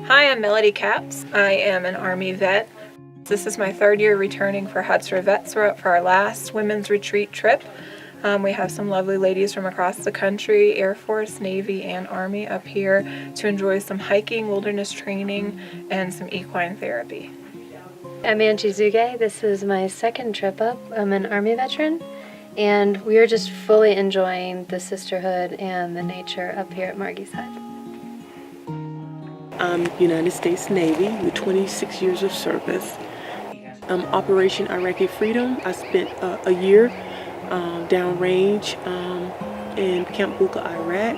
Hi, I'm Melody Kapps. I am an Army vet. This is my third year returning for Hutzler Vets. We're up for our last women's retreat trip. We have some lovely ladies from across the country, Air Force, Navy, and Army up here to enjoy some hiking, wilderness training, and some equine therapy. I'm Angie Zugay. This is my second trip up. I'm an Army veteran, and we are just fully enjoying the sisterhood and the nature up here at Margie's Hut. I'm United States Navy with 26 years of service. Operation Iraqi Freedom, I spent a year downrange in Camp Bucca, Iraq.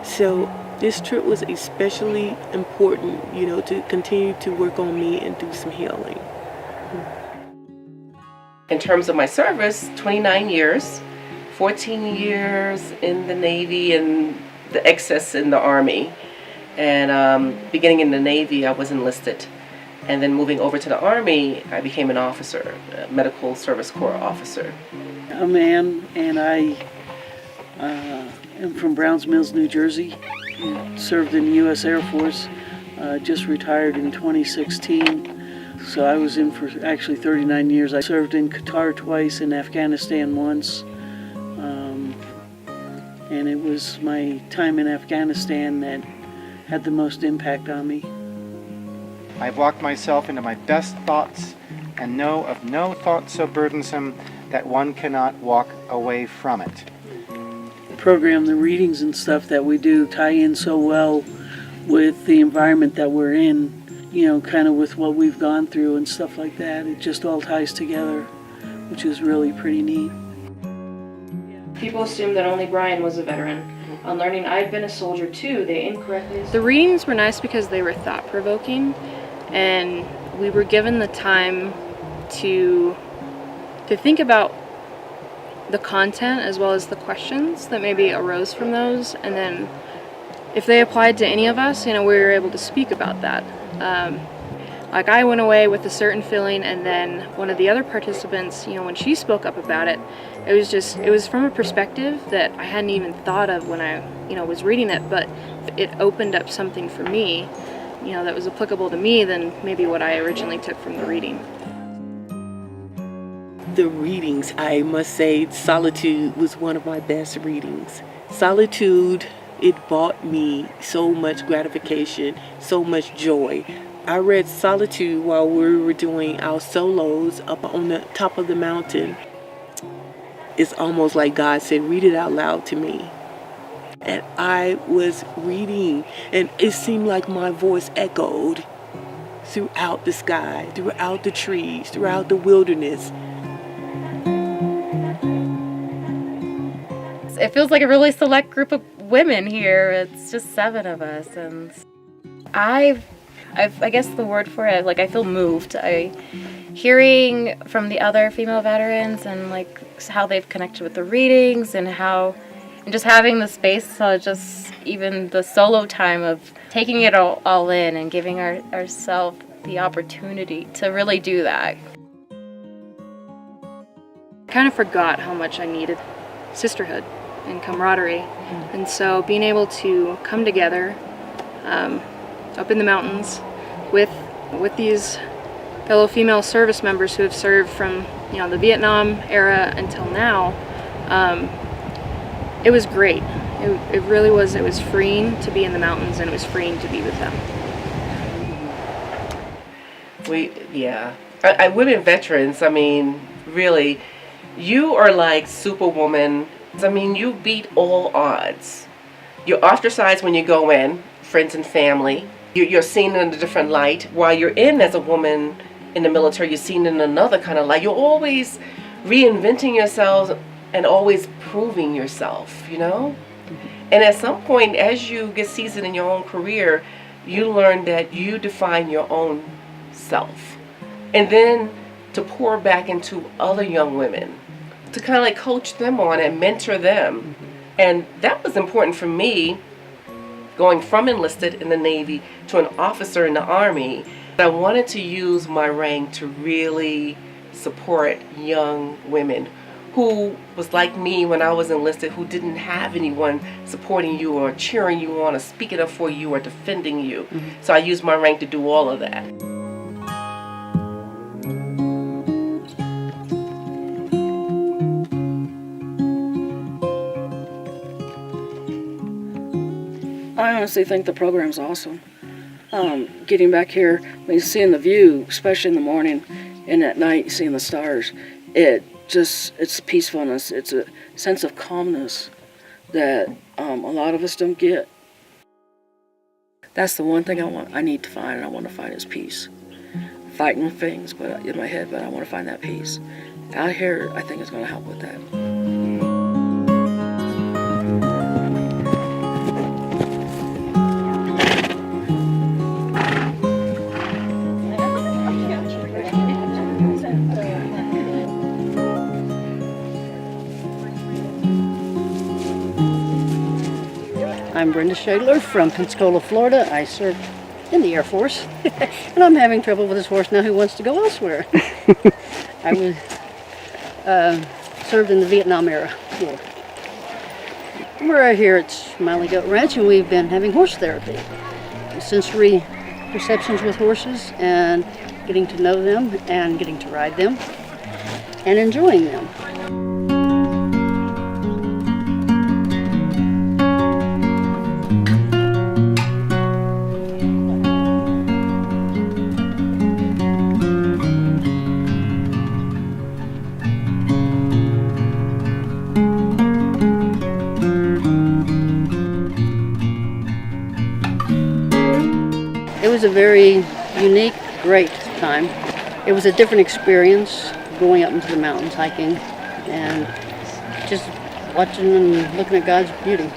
So this trip was especially important, to continue to work on me and do some healing. In terms of my service, 29 years, 14 years in the Navy and the excess in the Army. And beginning in the Navy, I was enlisted. And then moving over to the Army, I became an officer, a Medical Service Corps officer. I'm Ann, and I am from Browns Mills, New Jersey. Served in the U.S. Air Force, just retired in 2016. So I was in for actually 39 years. I served in Qatar twice, in Afghanistan once. And it was my time in Afghanistan that had the most impact on me. I've walked myself into my best thoughts and know of no thought so burdensome that one cannot walk away from it. The program, the readings and stuff that we do tie in so well with the environment that we're in, kind of with what we've gone through and stuff like that. It just all ties together, which is really pretty neat. People assume that only Brian was a veteran. On learning I'd been a soldier too, they incorrectly... The readings were nice because they were thought-provoking, and we were given the time to think about the content as well as the questions that maybe arose from those, and then if they applied to any of us, we were able to speak about that. Like I went away with a certain feeling, and then one of the other participants, when she spoke up about it, it was from a perspective that I hadn't even thought of when I, was reading it, but it opened up something for me, that was applicable to me than maybe what I originally took from the reading. The readings, I must say, Solitude was one of my best readings. Solitude, it brought me so much gratification, so much joy. I read Solitude while we were doing our solos up on the top of the mountain. It's almost like God said, read it out loud to me. And I was reading, and it seemed like my voice echoed throughout the sky, throughout the trees, throughout the wilderness. It feels like a really select group of women here. It's just 7 of us, and I guess the word for it, I feel moved. Hearing from the other female veterans and how they've connected with the readings and just having the space, just even the solo time of taking it all in and giving ourselves the opportunity to really do that. I kind of forgot how much I needed sisterhood and camaraderie, and so being able to come together up in the mountains with these fellow female service members who have served from the Vietnam era until now, it was great. It really was. It was freeing to be in the mountains, and it was freeing to be with them. Women veterans, really, you are like Superwoman. You beat all odds. You're ostracized when you go in, friends and family. You're seen in a different light. While you're in as a woman in the military, you're seen in another kind of light. You're always reinventing yourselves and always proving yourself, And at some point, as you get seasoned in your own career, you learn that you define your own self. And then to pour back into other young women, to kind of coach them on and mentor them. And that was important for me, going from enlisted in the Navy to an officer in the Army. I wanted to use my rank to really support young women who was like me when I was enlisted, who didn't have anyone supporting you or cheering you on or speaking up for you or defending you. So I used my rank to do all of that. I honestly think the program's awesome. Getting back here, seeing the view, especially in the morning and at night, seeing the stars, it's peacefulness. It's a sense of calmness that a lot of us don't get. That's the one thing I need to find, and I want to find is peace. Fighting things, but in my head, but I want to find that peace. Out here, I think is going to help with that. I'm Brenda Shadler from Pensacola, Florida. I served in the Air Force, and I'm having trouble with this horse now who wants to go elsewhere. I was served in the Vietnam era war. We're here at Smiley Goat Ranch, and we've been having horse therapy, sensory perceptions with horses, and getting to know them, and getting to ride them, and enjoying them. It was a very unique, great time. It was a different experience going up into the mountains, hiking, and just watching and looking at God's beauty.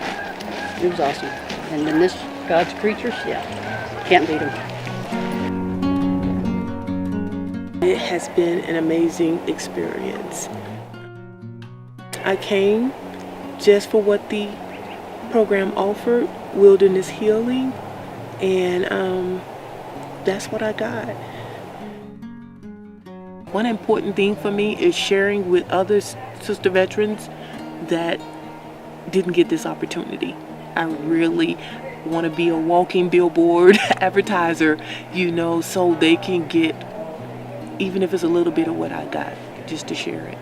It was awesome. And then this, God's creatures, yeah, can't beat them. It has been an amazing experience. I came just for what the program offered, wilderness healing, and that's what I got. One important thing for me is sharing with other sister veterans that didn't get this opportunity. I really want to be a walking billboard advertiser, so they can get, even if it's a little bit of what I got, just to share it.